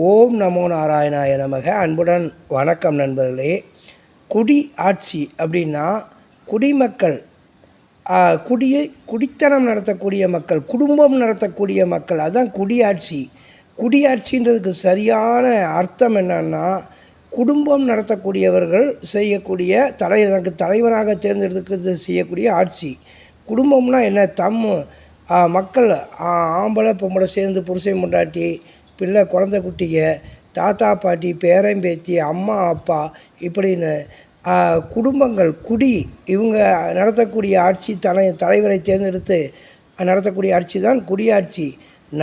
ஓம் நமோ நாராயணாய நமக. அன்புடன் வணக்கம் நண்பர்களே. குடி ஆட்சி அப்படின்னா குடிமக்கள், குடித்தனம் நடத்தக்கூடிய மக்கள், குடும்பம் நடத்தக்கூடிய மக்கள், அதுதான் குடியாட்சி. குடியாட்சின்றதுக்கு சரியான அர்த்தம் என்னன்னா, குடும்பம் நடத்தக்கூடியவர்கள் செய்யக்கூடிய எனக்கு தலைவராக தேர்ந்தெடுக்கிறது செய்யக்கூடிய ஆட்சி. குடும்பம்னா என்ன? மக்கள் ஆம்பளை பொம்பளை சேர்ந்து புருஷன் பொண்டாட்டி பிள்ளை குழந்தை குட்டிங்க, தாத்தா பாட்டி பேரன் பேத்தி அம்மா அப்பா இப்படின்னு குடும்பங்கள் இவங்க நடத்தக்கூடிய ஆட்சி தலைவரை தேர்ந்தெடுத்து நடத்தக்கூடிய ஆட்சி தான் குடியாட்சி.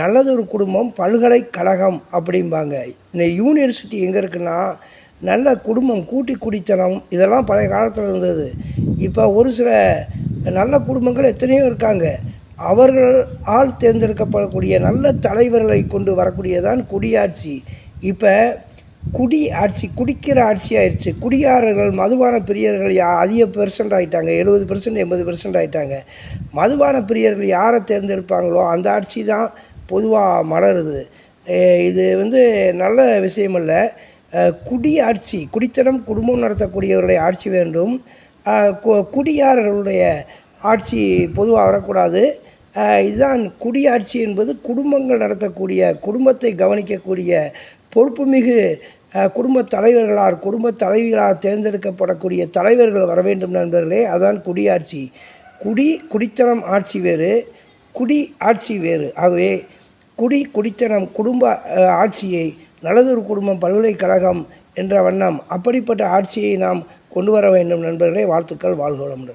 நல்லதொரு குடும்பம் பல்கலைக்கழகம் அப்படிம்பாங்க. இந்த யூனிவர்சிட்டி எங்கே இருக்குன்னா, நல்ல குடும்பம் குடித்தனம் இதெல்லாம் பழைய காலத்தில் இருந்தது. இப்போ ஒரு சில நல்ல குடும்பங்கள் எத்தனையோ இருக்காங்க. அவர்களால் தேர்ந்தெடுக்கப்படக்கூடிய நல்ல தலைவர்களை கொண்டு வரக்கூடியதான் குடியாட்சி. இப்போ குடிக்கிற ஆட்சி ஆயிடுச்சு. குடியாரர்கள் மதுபான பிரியர்கள் அதிக பெர்சன்ட் ஆகிட்டாங்க. 70% 80% ஆகிட்டாங்க. மதுபான பிரியர்கள் யாரை தேர்ந்தெடுப்பாங்களோ அந்த ஆட்சி தான் பொதுவாக மலருது. இது நல்ல விஷயமல்ல. குடியாட்சி, குடித்தனம் குடும்பம் நடத்தக்கூடியவர்களுடைய ஆட்சி வேண்டும். குடியாரர்களுடைய ஆட்சி பொதுவாக வரக்கூடாது. இதுதான் குடியாட்சி என்பது. குடும்பங்கள் நடத்தக்கூடிய, குடும்பத்தை கவனிக்கக்கூடிய பொறுப்புமிகு குடும்பத் தலைவிகளால் தேர்ந்தெடுக்கப்படக்கூடிய தலைவர்கள் வர வேண்டும் நண்பர்களே. அதுதான் குடியாட்சி. குடித்தனம் ஆட்சி வேறு, குடி ஆட்சி வேறு. ஆகவே குடித்தனம் குடும்ப ஆட்சியை நல்லதொரு குடும்பம் பல்கலைக்கழகம் என்ற வண்ணம் அப்படிப்பட்ட ஆட்சியை நாம் கொண்டு வர வேண்டும் நண்பர்களே. வாழ்த்துக்கள். வாழ்க வளமுடன்.